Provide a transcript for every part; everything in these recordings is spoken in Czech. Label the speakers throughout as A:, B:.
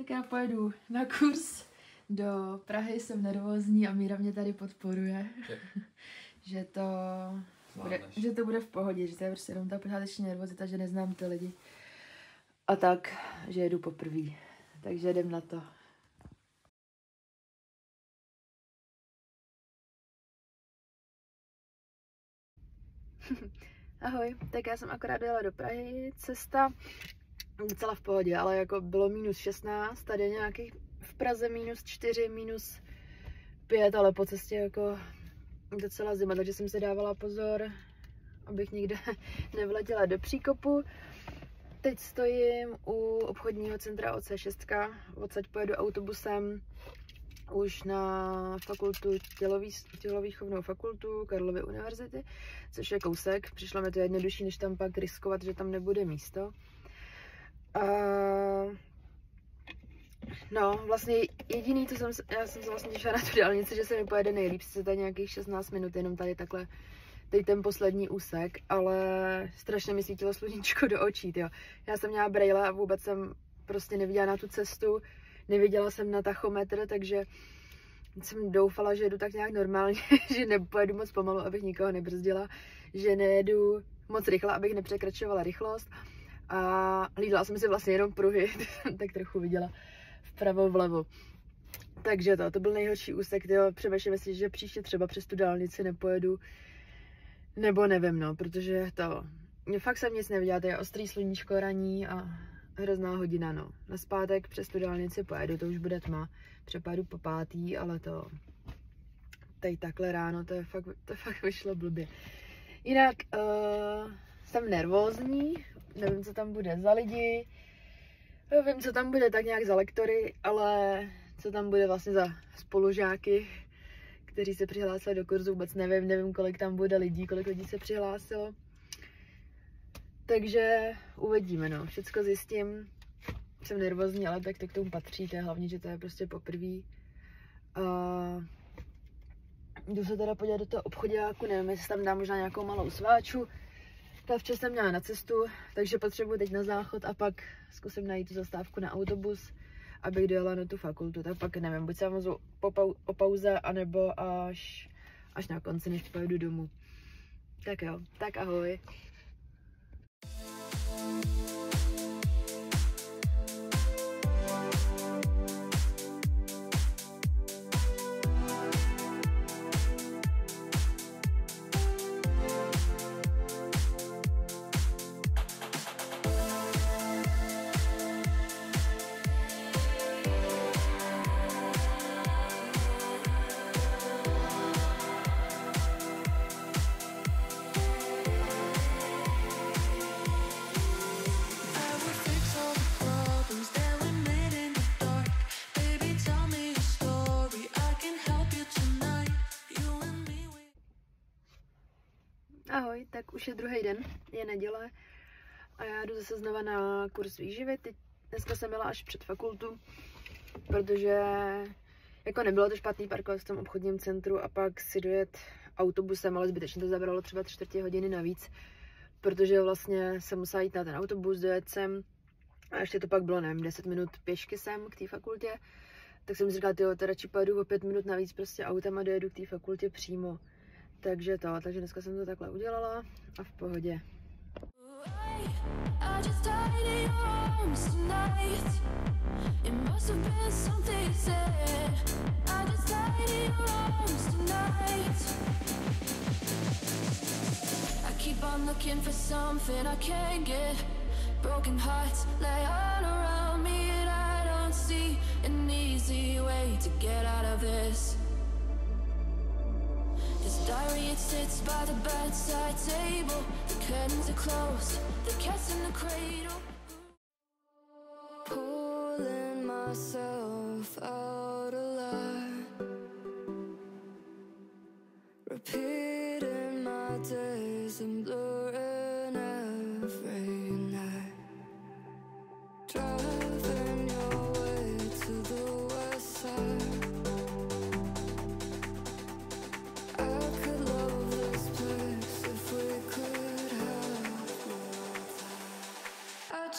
A: Tak já pojedu na kurz do Prahy, jsem nervózní a Míra mě tady podporuje, že to bude v pohodě, že to je prostě jenom ta počáteční nervozita, že neznám ty lidi. A tak, že jedu poprvé, takže jdem na to. Ahoj, tak já jsem akorát dojela do Prahy, cesta docela v pohodě, ale jako bylo -16, tady je nějakých v Praze -4, -5, ale po cestě jako docela zima, takže jsem si dávala pozor, abych nikde nevletěla do příkopu. Teď stojím u obchodního centra OC6, odsaď pojedu autobusem už na fakultu tělovýchovnou fakultu Karlovy univerzity, což je kousek. Přišlo mi to jednodušší, než tam pak riskovat, že tam nebude místo. No, vlastně jediný, co já jsem se vlastně těšila na tu dálnici, že se mi pojede nejlíp, sice tady nějakých 16 minut, jenom tady takhle, teď ten poslední úsek, ale strašně mi svítilo sluníčko do očí, jo. Já jsem měla brejle a vůbec jsem prostě neviděla na tu cestu, neviděla jsem na tachometr, takže jsem doufala, že jedu tak nějak normálně, že nepojedu moc pomalu, abych nikoho nebrzdila, že nejedu moc rychle, abych nepřekračovala rychlost. A hlídala jsem si vlastně jenom pruhy, tak trochu viděla vpravo vlevo. Takže to byl nejhorší úsek, přemýšlím si, že příště třeba přes tu dálnici nepojedu, nebo nevím, no, protože fakt jsem nic neviděla, to je ostrý sluníčko raní a hrozná hodina, no. Nazpátek přes tu dálnici pojedu, to už bude tma, přepojedu po 5., ale teď takhle ráno, to fakt vyšlo blbě. Jinak jsem nervózní, nevím, co tam bude za lidi, vím, co tam bude tak nějak za lektory, ale co tam bude vlastně za spolužáky, kteří se přihlásili do kurzu, vůbec nevím, kolik tam bude lidí, kolik lidí se přihlásilo. Takže uvidíme, no, všecko zjistím. Jsem nervózní, ale tak to k tomu patří, to je hlavně, že to je prostě poprvé. Jdu se teda podívat do toho obchodáku, nevím, jestli tam dám možná nějakou malou sváču. Ta včas jsem měla na cestu, takže potřebuji teď na záchod a pak zkusím najít tu zastávku na autobus, abych dojela na tu fakultu. Tak pak nevím, buď se můžu o pauze, anebo až na konci, než pojedu domů. Tak jo, tak ahoj. Ahoj, tak už je druhý den, je neděle a já jdu zase znova na kurz výživy. Dneska jsem jela až před fakultu, protože jako nebylo to špatný parkovat v tom obchodním centru a pak si dojet autobusem, ale zbytečně to zabralo třeba 3/4 hodiny navíc, protože vlastně jsem musela jít na ten autobus, dojet sem a ještě to pak bylo, nevím, 10 minut pěšky sem k té fakultě, tak jsem si říkala, to radši pojedu o 5 minut navíc prostě autem a dojedu k té fakultě přímo. Takže dneska jsem to takhle udělala a v pohodě.
B: Diary, it sits by the bedside table. The curtains are closed, the cat's in the cradle. Pulling myself out alive, repeating my days and blurring every night. Driving your way to the west side.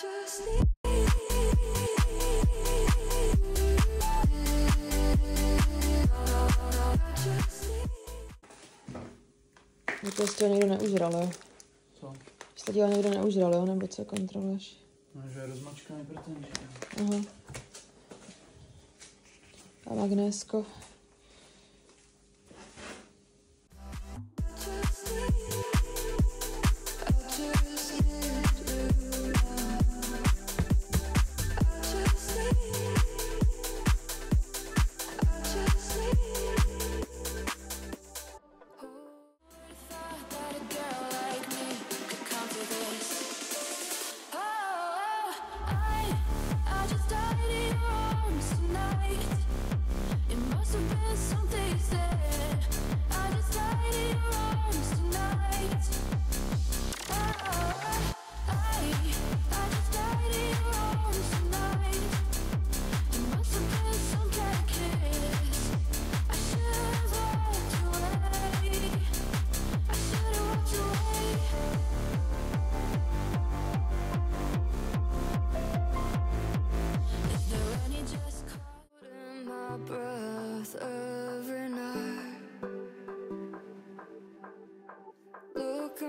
B: Just need
A: to jsi to někdo neužral, jo?
C: Co?
A: Jsi to někdo neužral, jo? Nebo co kontroluješ?
C: No, že je rozmačkaný protein.
A: Aha. A magnésko.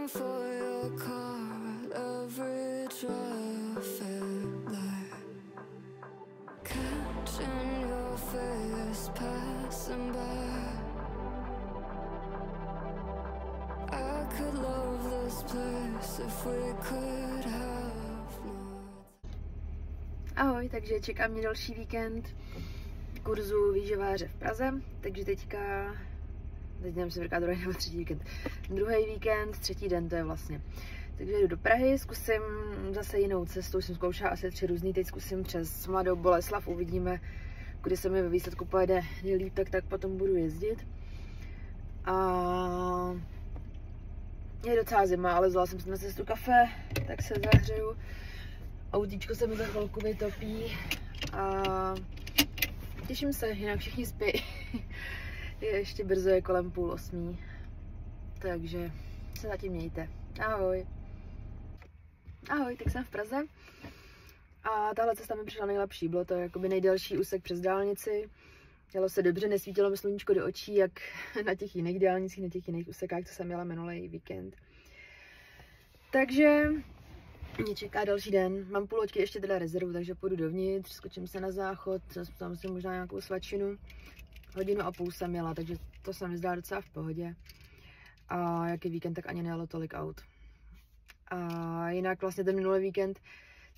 B: For your car, every traffic light, catching your face passing by. I could love this place if we could have more.
A: Ahoj, takže čeká mě další víkend kurzu výživáře v Praze, takže teď nevím, se říká druhý nebo třetí víkend. Druhý víkend, třetí den to je vlastně. Takže jdu do Prahy, zkusím zase jinou cestu, jsem zkoušela asi 3 různý, teď zkusím přes Mladou Boleslav, uvidíme, kudy se mi ve výsledku pojede nejlíp, tak potom budu jezdit. A je docela zima, ale vzala jsem si na cestu kafe, tak se zahřeju. Autíčko se mi za chvilku vytopí a těším se, jinak všichni spí. Je ještě brzo, je kolem 7:30, takže se zatím mějte. Ahoj. Ahoj, tak jsem v Praze a tahle cesta mi přišla nejlepší. Bylo to jakoby nejdelší úsek přes dálnici. Jelo se dobře, nesvítilo mi sluníčko do očí, jak na těch jiných dálnicích, na těch jiných úsekách, co jsem měla minulý víkend. Takže mě čeká další den. Mám půl hoďky ještě teda rezervu, takže půjdu dovnitř, skočím se na záchod, tam si možná nějakou svačinu. 1,5 hodiny jsem jela, takže to se mi zdá docela v pohodě. A jak je víkend, tak ani nejelo tolik aut. A jinak vlastně ten minulý víkend,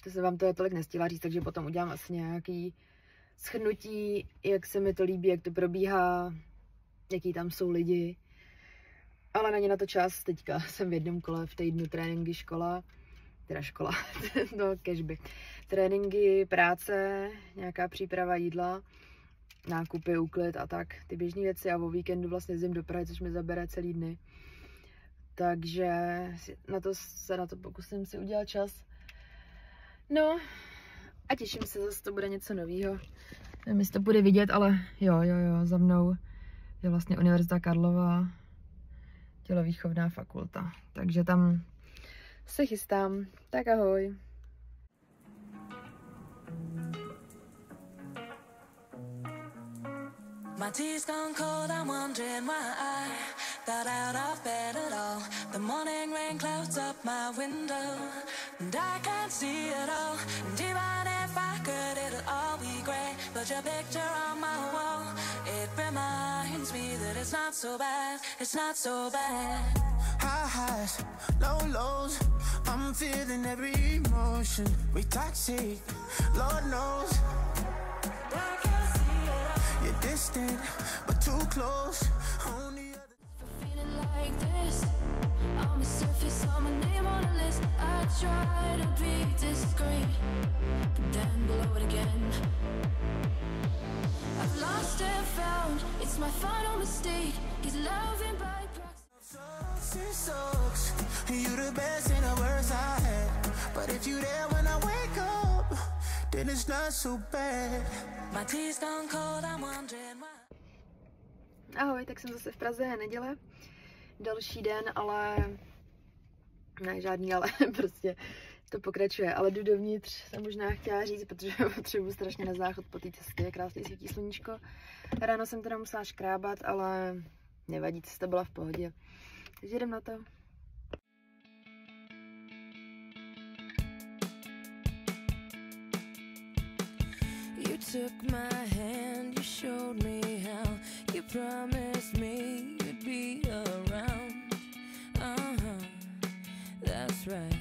A: to se vám to tolik nestihla říct, takže potom udělám asi nějaký shrnutí, jak se mi to líbí, jak to probíhá, jaký tam jsou lidi. Ale není na to čas, teďka jsem v jednom kole v týdnu tréninky, škola, no cashby. Tréninky, práce, nějaká příprava jídla, nákupy, úklid a tak, ty běžné věci a o víkendu vlastně jezdím do Prahy, což mi zabere celý dny. Takže na to pokusím si udělat čas. No a těším se, zase to bude něco nového. Nevím, jestli to bude vidět, ale jo, za mnou je vlastně Univerzita Karlova, tělovýchovná fakulta. Takže tam se chystám. Tak ahoj.
D: My tea's gone cold, I'm wondering why I got out of bed at all. The morning rain clouds up my window, and I can't see it all. And even if I could, it'll all be grey. But your picture on my wall, it reminds me that it's not so bad, it's not so bad.
E: High highs, low lows, I'm feeling every emotion. We toxic, Lord knows. You're distant, but too close. On the other.
B: For feeling like this, on the surface, saw my name on a list. I try to be discreet, but then blow it again. I've lost and found, it's my final mistake. He's loving by proxy.
E: It sucks. You the best and the worst I had. But if you there when I wake up, then it's not so bad.
D: My tea's gone cold, I'm wondering why.
A: Ahoj, tak jsem zase v Praze, je neděle. Další den, ale ne žádný, ale prostě to pokračuje. Ale jdu dovnitř, jsem možná chtěla říct, protože potřebuji strašně na záchod po té cestě, krásně svítí sluníčko. Ráno jsem teda musela škrábat, ale nevadí, cesta byla v pohodě. Takže jdem na to.
D: You took my hand, you showed me how. You promised me you'd be around. That's right.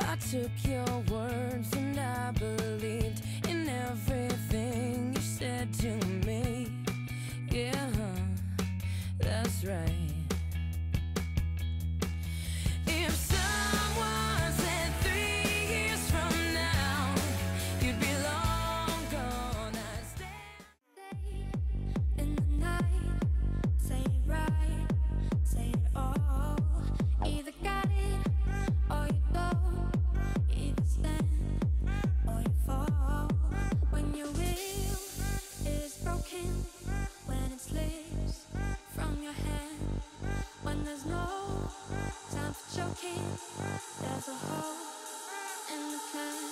D: I took your words and I believed in everything you said to me. Yeah, that's right. If someone said 3 years from now you'd be long gone, I'd stay
B: In the night, say it right, say it all. Either got it or you don't. Either stand or you fall. When your will is broken, when it slips from your hand, when there's no time for joking, there's a hole in the plan.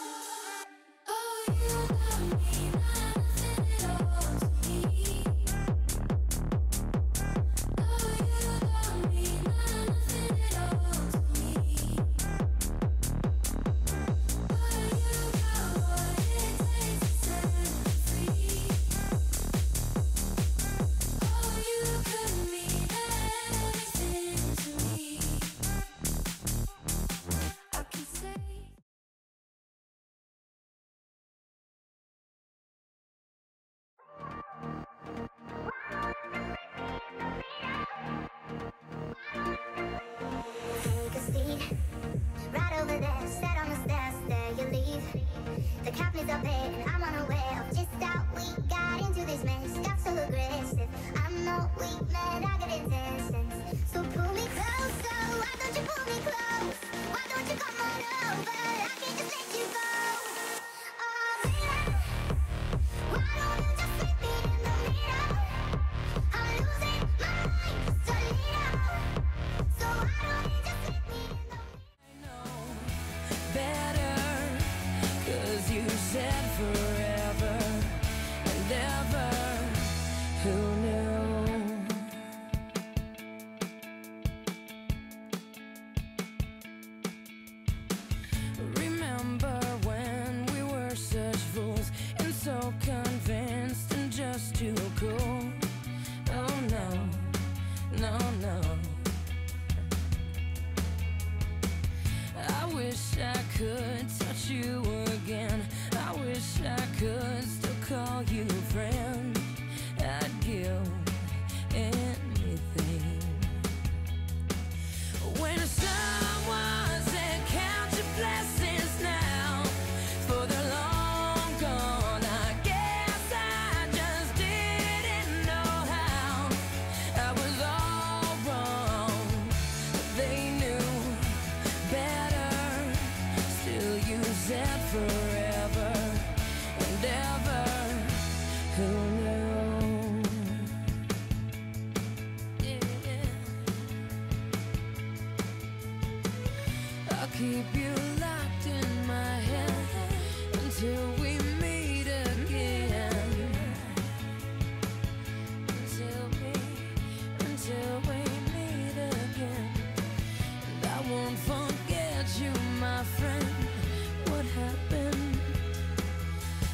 B: Oh, you don't mean nothing at all to me. Oh, you don't mean nothing at all to me. But you got what it takes to set me free. Oh, you could mean everything to me. I can say.
F: Take a seat, right over there, sat on the stairs, there you leave. The captain's up there, and I'm unaware of just how we got into this mess. Got so aggressive, I'm no weak man, I got intentions. So pull me closer, why don't you pull me close? Why don't you come on over, I can't just let you go. Oh, baby, why don't you just leave me in the middle? I'm losing my mind, just a little. So why don't you just leave me in the middle?
D: better, 'cause you said forever and ever. Who knew? Remember when we were such fools and so convinced and just too cool? Oh no, no, no. I wish I could touch you again. I wish I could still call you friend. I'd give anything. When someone said count your blessings now, for they're long gone, I guess I just didn't know how. I was all wrong, but they knew better. Still you said forever and ever. Who knew? Yeah. I'll keep you locked in my head until we meet again. Until we meet again. And I won't forget you, my friend. What happened?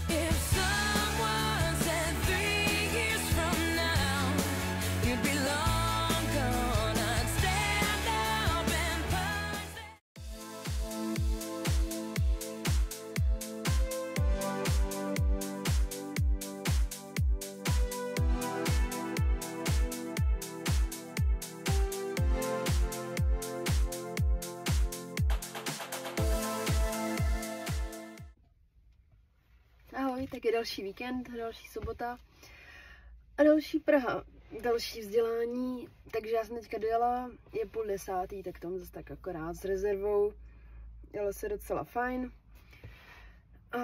D: If someone said 3 years from now you'd be long gone, I'd stand up and punch.
A: Ahoj, tak je další víkend, další sobota a další Praha, další vzdělání, takže já jsem teďka dojela, je 9:30, tak tam zase tak akorát s rezervou, jela se docela fajn a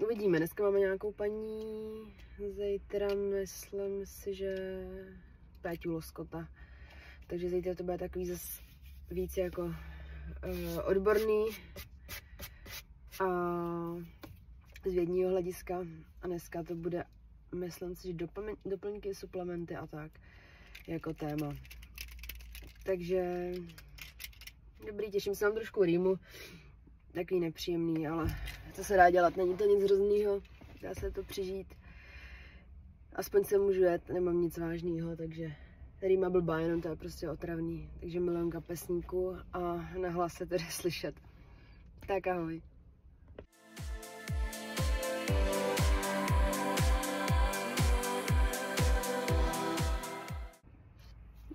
A: uvidíme, dneska máme nějakou paní, zítra myslím si, že Péťu Loskota, takže zítra to bude takový zase víc jako odborný a z vědního hlediska a dneska to bude myslím si, že doplňky, suplementy a tak jako téma. Takže dobrý, těším se, mám trošku rýmu, takový nepříjemný, ale co se dá dělat, není to nic hroznýho, dá se to přežít. Aspoň se můžu jet, nemám nic vážného, takže rýma blbá, jenom to je prostě otravný. Takže milion kapesníků a nahlas se tedy slyšet. Tak ahoj.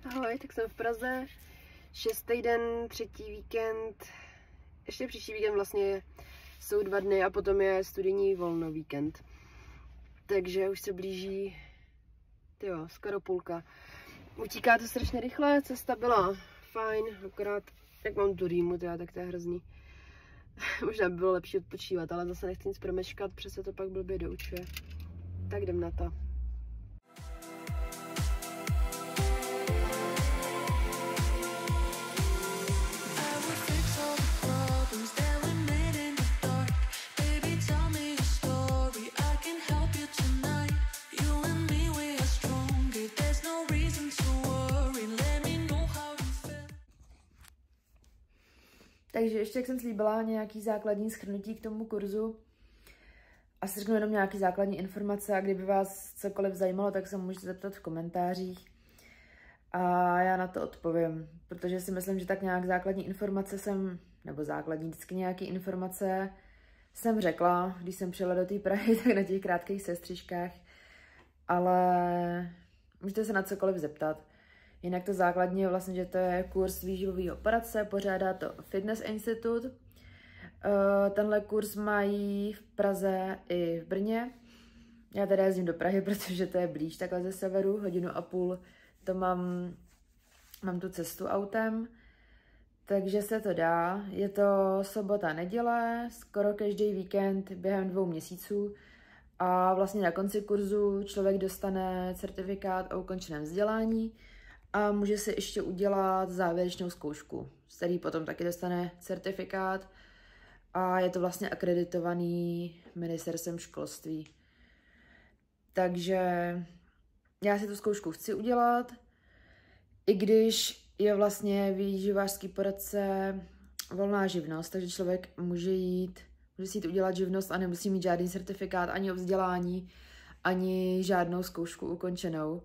A: Ahoj, tak jsem v Praze, 6. den, 3. víkend, ještě příští víkend vlastně jsou 2 dny a potom je studijní volno víkend. Takže už se blíží, tyjo, skoro půlka. Utíká to strašně rychle, cesta byla fajn, akorát jak mám tu rýmu, tak to je hrozný. Možná by bylo lepší odpočívat, ale zase nechci nic promeškat, protože se to pak blbě doučuje. Tak jdem na to. Takže ještě, jak jsem slíbila, nějaký základní shrnutí k tomu kurzu. Asi řeknu jenom nějaký základní informace a kdyby vás cokoliv zajímalo, tak se můžete zeptat v komentářích. A já na to odpovím, protože si myslím, že tak nějak základní informace vždycky nějaké informace jsem řekla, když jsem přijela do té Prahy, tak na těch krátkých sestřičkách. Ale můžete se na cokoliv zeptat. Jinak to základní je vlastně, že to je kurz výživové operace, pořádá to Fitness Institute. Tenhle kurz mají v Praze i v Brně. Já teda jezdím do Prahy, protože to je blíž takhle ze severu, 1,5 hodiny to mám tu cestu autem. Takže se to dá. Je to sobota, neděle, skoro každý víkend během 2 měsíců. A vlastně na konci kurzu člověk dostane certifikát o ukončeném vzdělání a může si ještě udělat závěrečnou zkoušku, z který potom taky dostane certifikát a je to vlastně akreditovaný ministerstvem školství. Takže já si tu zkoušku chci udělat, i když je vlastně výživářský poradce volná živnost, takže člověk může si jít udělat živnost a nemusí mít žádný certifikát ani o vzdělání, ani žádnou zkoušku ukončenou.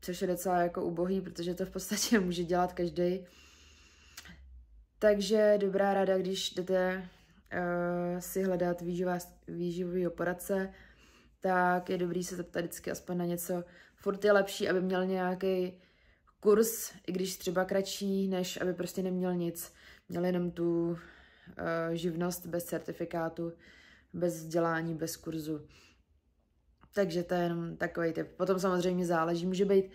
A: Což je docela jako ubohý, protože to v podstatě může dělat každý. Takže dobrá rada, když jdete si hledat výživovýho poradce, tak je dobrý se zeptat vždycky aspoň na něco. Furt je lepší, aby měl nějaký kurz, i když třeba kratší, než aby prostě neměl nic. Měl jenom tu živnost bez certifikátu, bez vzdělání, bez kurzu. Takže to je jenom takový tip. Potom samozřejmě záleží, může být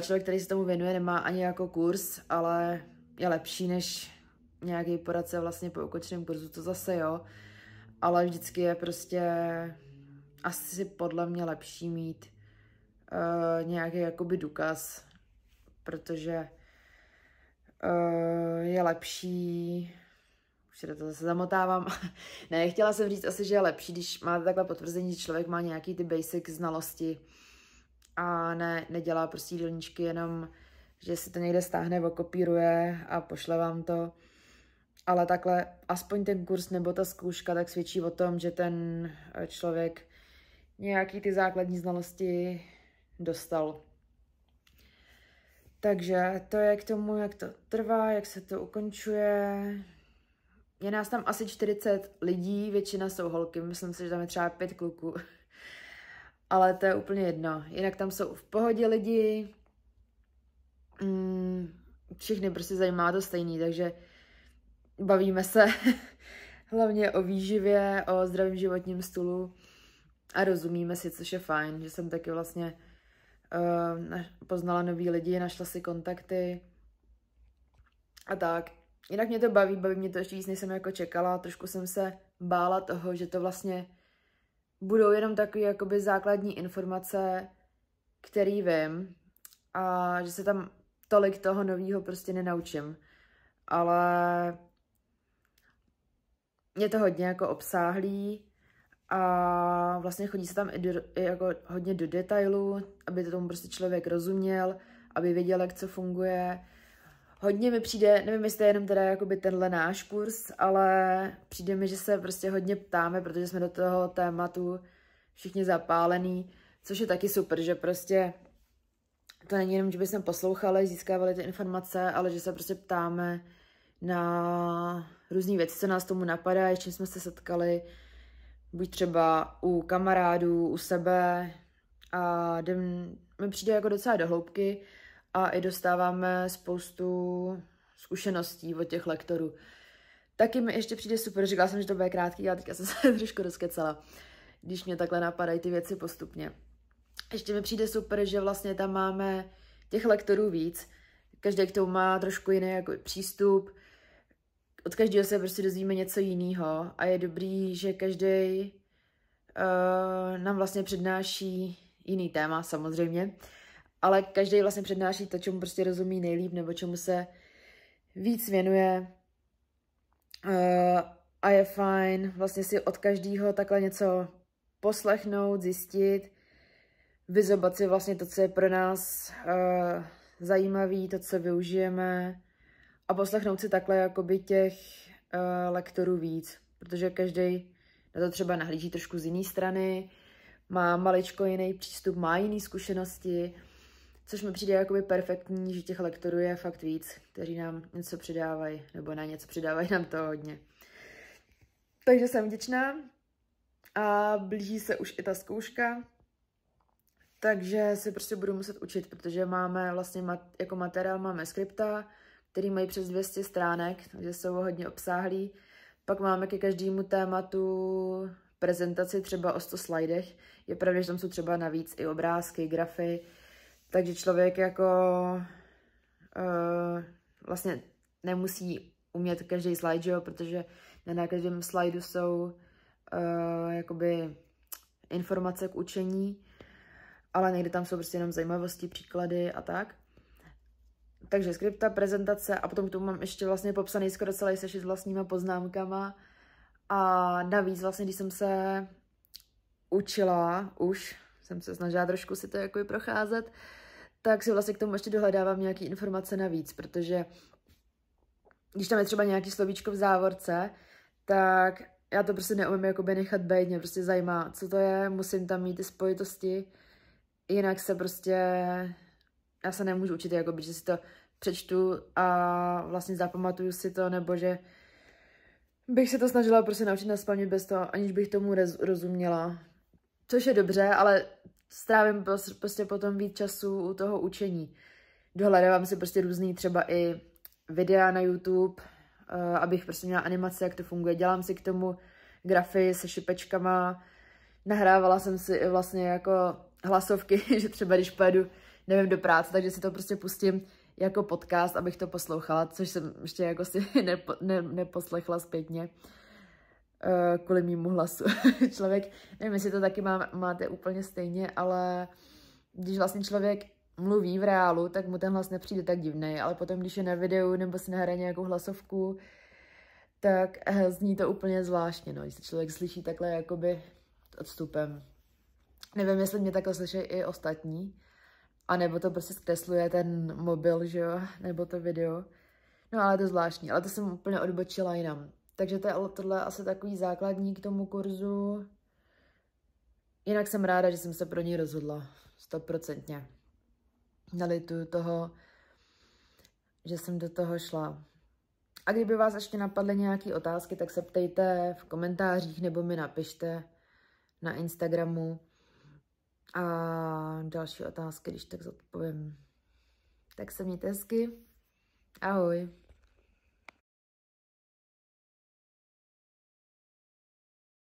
A: člověk, který se tomu věnuje, nemá ani jako kurz, ale je lepší než nějaký poradce vlastně po ukončeném kurzu, to zase jo. Ale vždycky je prostě asi podle mě lepší mít nějaký jakoby důkaz, protože je lepší. Už se to zase zamotávám. Ne, chtěla jsem říct asi, že je lepší, když máte takhle potvrzení, že člověk má nějaký ty basic znalosti a nedělá prostě jídelníčky jenom, že si to někde stáhne, okopíruje a pošle vám to. Ale takhle aspoň ten kurz nebo ta zkouška tak svědčí o tom, že ten člověk nějaký ty základní znalosti dostal. Takže to je k tomu, jak to trvá, jak se to ukončuje. Je nás tam asi 40 lidí, většina jsou holky, myslím si, že tam je třeba 5 kluků. Ale to je úplně jedno. Jinak tam jsou v pohodě lidi. Všichni prostě zajímá to stejný, takže bavíme se hlavně o výživě, o zdravém životním stylu a rozumíme si, což je fajn, že jsem taky vlastně poznala nový lidi, našla si kontakty a tak. Jinak mě to baví mě to ještě víc, než jsem jako čekala. Trošku jsem se bála toho, že to vlastně budou jenom takové jakoby základní informace, který vím a že se tam tolik toho nového prostě nenaučím. Ale je to hodně jako obsáhlý a vlastně chodí se tam i jako hodně do detailu, aby to tomu prostě člověk rozuměl, aby věděl, jak co funguje. Hodně mi přijde, nevím, jestli je jenom teda jakoby tenhle náš kurz, ale přijde mi, že se prostě hodně ptáme, protože jsme do toho tématu všichni zapálení, což je taky super, že prostě to není jenom, že bychom poslouchali, získávali ty informace, ale že se prostě ptáme na různé věci, co nás tomu napadá, s čím jsme se setkali, buď třeba u kamarádů, u sebe a mi přijde jako docela do hloubky a i dostáváme spoustu zkušeností od těch lektorů. Taky mi ještě přijde super, říkala jsem, že to bude krátký, ale teďka jsem se trošku rozkecala, když mě takhle napadají ty věci postupně. Ještě mi přijde super, že vlastně tam máme těch lektorů víc. Každý k tomu má trošku jiný jako přístup. Od každého se prostě dozvíme něco jiného a je dobrý, že každý nám vlastně přednáší jiný téma samozřejmě, ale každý vlastně přednáší to, čemu prostě rozumí nejlíp nebo čemu se víc věnuje a je fajn vlastně si od každého takhle něco poslechnout, zjistit, vyzobat si vlastně to, co je pro nás zajímavé, to, co využijeme a poslechnout si takhle jakoby těch lektorů víc, protože každý na to třeba nahlíží trošku z jiné strany, má maličko jiný přístup, má jiné zkušenosti, což mi přijde jakoby perfektní, že těch lektorů je fakt víc, kteří nám něco přidávají, nebo na něco přidávají nám to hodně. Takže jsem vděčná a blíží se už i ta zkouška, takže si prostě budu muset učit, protože máme vlastně jako materiál máme skripta, který mají přes 200 stránek, takže jsou hodně obsáhlý. Pak máme ke každému tématu prezentaci třeba o 100 slidech. Je pravda, že tam jsou třeba navíc i obrázky, grafy, takže člověk jako vlastně nemusí umět každý slide, že jo? Protože na každém slajdu jsou jakoby informace k učení, ale někdy tam jsou prostě jenom zajímavosti, příklady a tak. Takže skripta, prezentace a potom k tomu mám ještě vlastně popsaný skoro celý sešit s vlastníma poznámkama. A navíc vlastně, když jsem se učila, už jsem se snažila trošku si to jako procházet, tak si vlastně k tomu ještě dohledávám nějaké informace navíc, protože když tam je třeba nějaký slovíčko v závorce, tak já to prostě neumím jakoby nechat být, mě prostě zajímá, co to je, musím tam mít ty spojitosti, jinak se prostě, já se nemůžu učit, jakoby, že si to přečtu a vlastně zapamatuju si to, nebo že bych se to snažila prostě naučit naspamět bez toho, aniž bych tomu rozuměla. Což je dobře, ale strávím prostě potom víc času u toho učení. Dohledávám si prostě různý třeba i videa na YouTube, abych prostě měla animace, jak to funguje. Dělám si k tomu grafy se šipečkama. Nahrávala jsem si i vlastně jako hlasovky, že třeba když pojedu, nevím, do práce, takže si to prostě pustím jako podcast, abych to poslouchala, což jsem ještě jako si neposlechla zpětně kvůli mému hlasu. Člověk, nevím, jestli to taky máte úplně stejně, ale když vlastně člověk mluví v reálu, tak mu ten hlas nepřijde tak divný, ale potom, když je na videu nebo si nahraje nějakou hlasovku, tak zní to úplně zvláštně, no, když se člověk slyší takhle jakoby odstupem. Nevím, jestli mě takhle slyší i ostatní, a nebo to prostě zkresluje ten mobil, že jo, nebo to video. No ale to je zvláštní, ale to jsem úplně odbočila jinam. Takže tohle je asi takový základní k tomu kurzu. Jinak jsem ráda, že jsem se pro něj rozhodla. 100%. Nalituju toho, že jsem do toho šla. A kdyby vás ještě napadly nějaké otázky, tak se ptejte v komentářích nebo mi napište na Instagramu. A další otázky, když tak zodpovím. Tak se mějte hezky. Ahoj.